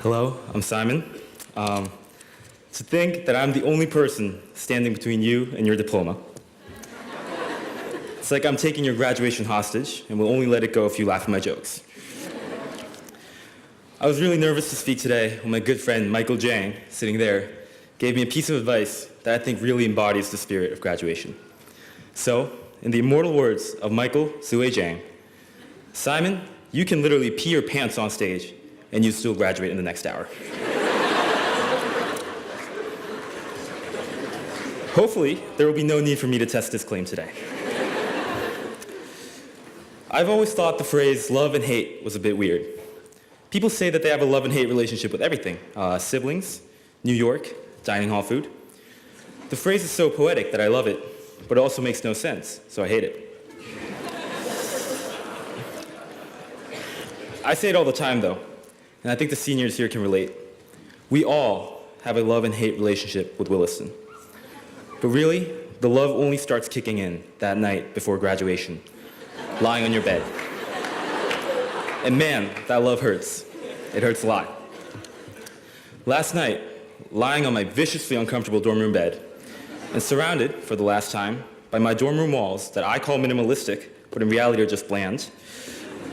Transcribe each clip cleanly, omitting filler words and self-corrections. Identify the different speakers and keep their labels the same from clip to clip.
Speaker 1: Hello, I'm Simon. To think that I'm the only person standing between you and your diploma. It's like I'm taking your graduation hostage and will only let it go if you laugh at my jokes. I was really nervous to speak today when my good friend Michael Jang, sitting there, gave me a piece of advice that I think really embodies the spirit of graduation. So, in the immortal words of Michael Seungwoo Jang, Simon, you can literally pee your pants on stage and you still graduate in the next hour. Hopefully, there will be no need for me to test this claim today. I've always thought the phrase love and hate was a bit weird. People say that they have a love and hate relationship with everything. Siblings, New York, dining hall food. The phrase is so poetic that I love it, but it also makes no sense, so I hate it. I say it all the time though, and I think the seniors here can relate. We all have a love and hate relationship with Williston. But really, the love only starts kicking in that night before graduation, lying on your bed. And man, that love hurts. It hurts a lot. Last night, lying on my viciously uncomfortable dorm room bed, and surrounded, for the last time, by my dorm room walls that I call minimalistic, but in reality are just bland,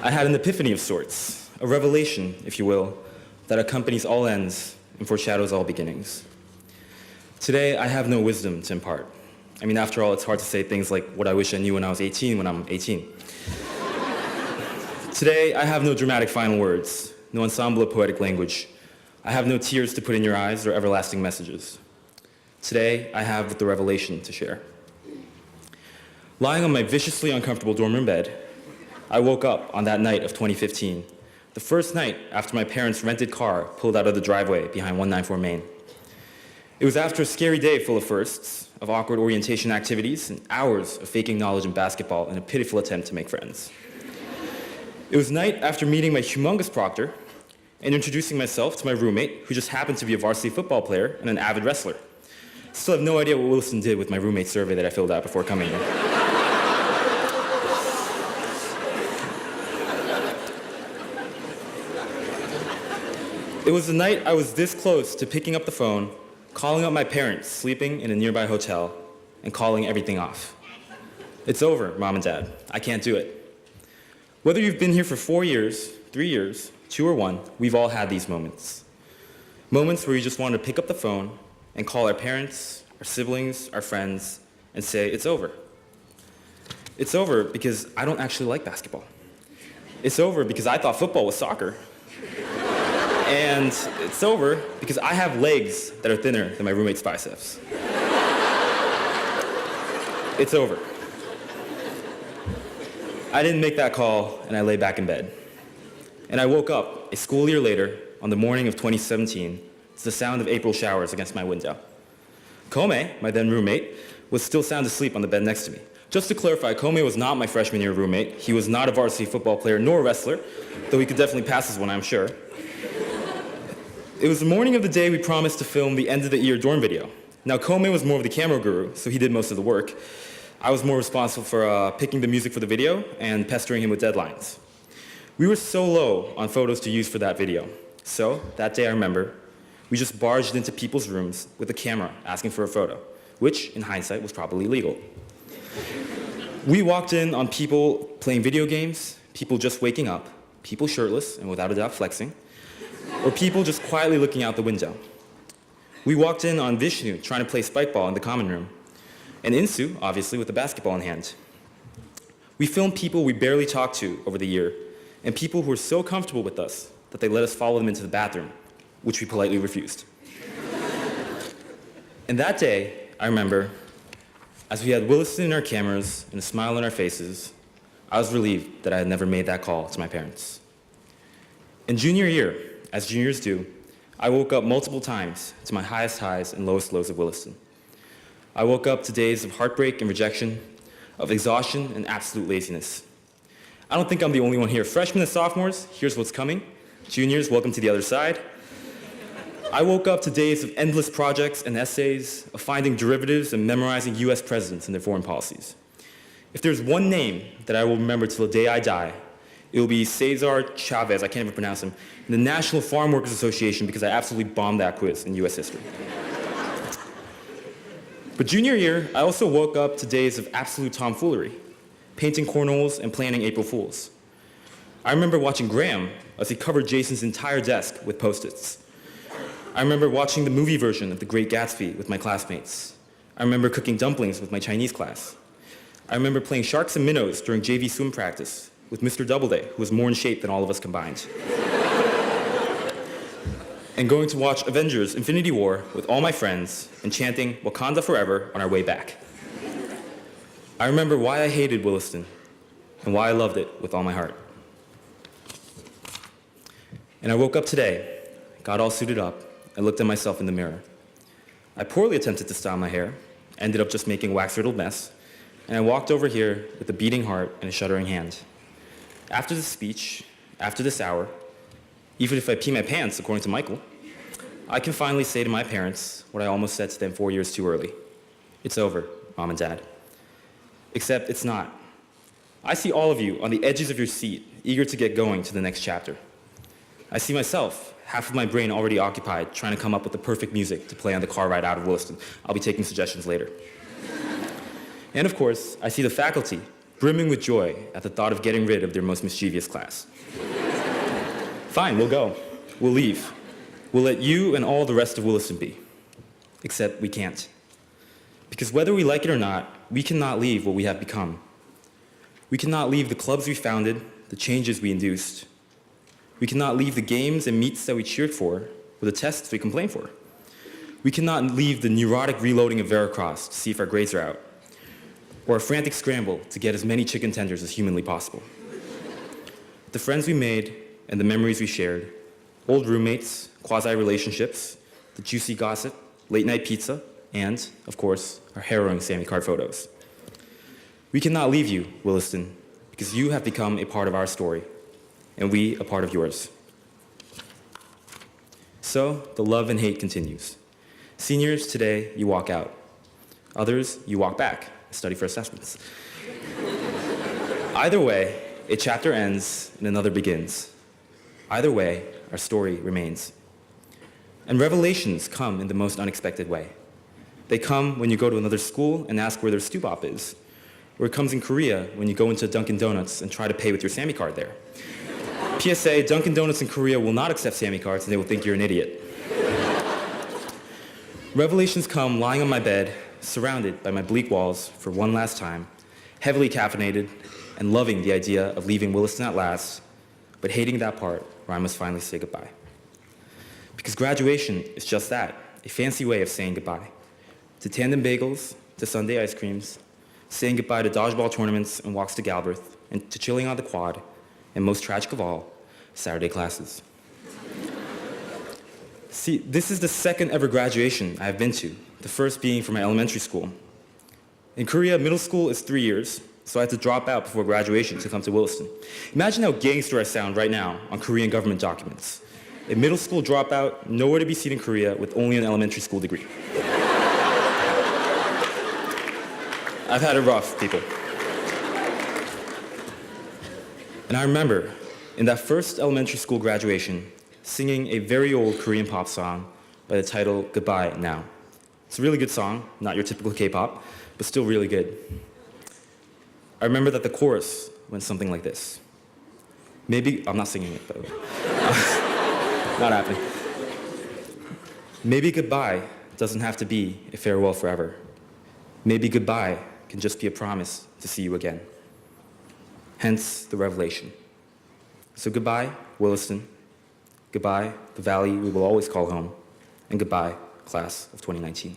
Speaker 1: I had an epiphany of sorts, a revelation, if you will, that accompanies all ends and foreshadows all beginnings. Today, I have no wisdom to impart. I mean, after all, it's hard to say things like what I wish I knew when I was 18 when I'm 18. Today, I have no dramatic final words, no ensemble of poetic language. I have no tears to put in your eyes or everlasting messages. Today, I have the revelation to share. Lying on my viciously uncomfortable dorm room bed, I woke up on that night of 2015, the first night after my parents' rented car pulled out of the driveway behind 194 Main. It was after a scary day full of firsts, of awkward orientation activities, and hours of faking knowledge in basketball in a pitiful attempt to make friends. It was night after meeting my humongous proctor and introducing myself to my roommate, who just happened to be a varsity football player and an avid wrestler. Still have no idea what Williston did with my roommate's survey that I filled out before coming here. It was the night I was this close to picking up the phone, calling up my parents sleeping in a nearby hotel, and calling everything off. It's over, Mom and Dad. I can't do it. Whether you've been here for 4 years, 3 years, 2 or 1, we've all had these moments. Moments where you just want to pick up the phone and call our parents, our siblings, our friends, and say, it's over. It's over because I don't actually like basketball. It's over because I thought football was soccer. And it's over because I have legs that are thinner than my roommate's biceps. It's over. I didn't make that call, and I lay back in bed. And I woke up a school year later, on the morning of 2017, to the sound of April showers against my window. Kome, my then roommate, was still sound asleep on the bed next to me. Just to clarify, Kome was not my freshman year roommate. He was not a varsity football player nor a wrestler, though he could definitely pass as one, I'm sure. It was the morning of the day we promised to film the end of the year dorm video. Now, Kome was more of the camera guru, so he did most of the work. I was more responsible for picking the music for the video and pestering him with deadlines. We were so low on photos to use for that video. So, that day I remember, we just barged into people's rooms with a camera asking for a photo, which, in hindsight, was probably illegal. We walked in on people playing video games, people just waking up, people shirtless and without a doubt flexing, or people just quietly looking out the window. We walked in on Vishnu trying to play spike ball in the common room, and Insu, obviously, with the basketball in hand. We filmed people we barely talked to over the year, and people who were so comfortable with us that they let us follow them into the bathroom, which we politely refused. And that day, I remember, as we had Williston in our cameras and a smile on our faces, I was relieved that I had never made that call to my parents. In junior year, as juniors do, I woke up multiple times to my highest highs and lowest lows of Williston. I woke up to days of heartbreak and rejection, of exhaustion and absolute laziness. I don't think I'm the only one here. Freshmen and sophomores, here's what's coming. Juniors, welcome to the other side. I woke up to days of endless projects and essays, of finding derivatives and memorizing US presidents and their foreign policies. If there's one name that I will remember till the day I die, It will be Cesar Chavez, I can't even pronounce him, in the National Farm Workers Association because I absolutely bombed that quiz in US history. But junior year, I also woke up to days of absolute tomfoolery, painting cornholes and planning April Fools. I remember watching Graham as he covered Jason's entire desk with Post-its. I remember watching the movie version of The Great Gatsby with my classmates. I remember cooking dumplings with my Chinese class. I remember playing sharks and minnows during JV swim practice with Mr. Doubleday, who was more in shape than all of us combined. And going to watch Avengers Infinity War with all my friends and chanting Wakanda Forever on our way back. I remember why I hated Williston and why I loved it with all my heart. And I woke up today, got all suited up, and looked at myself in the mirror. I poorly attempted to style my hair, ended up just making a wax-riddled mess, and I walked over here with a beating heart and a shuddering hand. After this speech, after this hour, even if I pee my pants, according to Michael, I can finally say to my parents what I almost said to them 4 years too early. It's over, Mom and Dad. Except it's not. I see all of you on the edges of your seat, eager to get going to the next chapter. I see myself, half of my brain already occupied, trying to come up with the perfect music to play on the car ride out of Williston. I'll be taking suggestions later. And of course, I see the faculty, brimming with joy at the thought of getting rid of their most mischievous class. Fine, we'll go. We'll leave. We'll let you and all the rest of Williston be. Except we can't. Because whether we like it or not, we cannot leave what we have become. We cannot leave the clubs we founded, the changes we induced. We cannot leave the games and meets that we cheered for, or the tests we complained for. We cannot leave the neurotic reloading of Veracross to see if our grades are out, or a frantic scramble to get as many chicken tenders as humanly possible. The friends we made and the memories we shared, old roommates, quasi-relationships, the juicy gossip, late-night pizza, and, of course, our harrowing Sammy card photos. We cannot leave you, Williston, because you have become a part of our story, and we a part of yours. So, the love and hate continues. Seniors, today, you walk out. Others, you walk back, study for assessments. Either way, a chapter ends and another begins. Either way, our story remains. And revelations come in the most unexpected way. They come when you go to another school and ask where their stew-bop is. Or it comes in Korea when you go into Dunkin' Donuts and try to pay with your Sammy card there. PSA, Dunkin' Donuts in Korea will not accept Sammy cards and they will think you're an idiot. Revelations come lying on my bed, surrounded by my bleak walls for one last time, heavily caffeinated and loving the idea of leaving Williston at last, but hating that part where I must finally say goodbye. Because graduation is just that, a fancy way of saying goodbye. To tandem bagels, to sundae ice creams, saying goodbye to dodgeball tournaments and walks to Galbraith, and to chilling on the quad, and most tragic of all, Saturday classes. See, this is the second ever graduation I have been to, the first being for my elementary school. In Korea, middle school is 3 years, so I had to drop out before graduation to come to Williston. Imagine how gangster I sound right now on Korean government documents. A middle school dropout, nowhere to be seen in Korea with only an elementary school degree. I've had it rough, people. And I remember, in that first elementary school graduation, singing a very old Korean pop song by the title Goodbye Now. It's a really good song, not your typical K-pop, but still really good. I remember that the chorus went something like this. Maybe, I'm not singing it though. Not happening. Maybe goodbye doesn't have to be a farewell forever. Maybe goodbye can just be a promise to see you again. Hence the revelation. So goodbye, Williston. Goodbye, the valley we will always call home. And goodbye, class of 2019.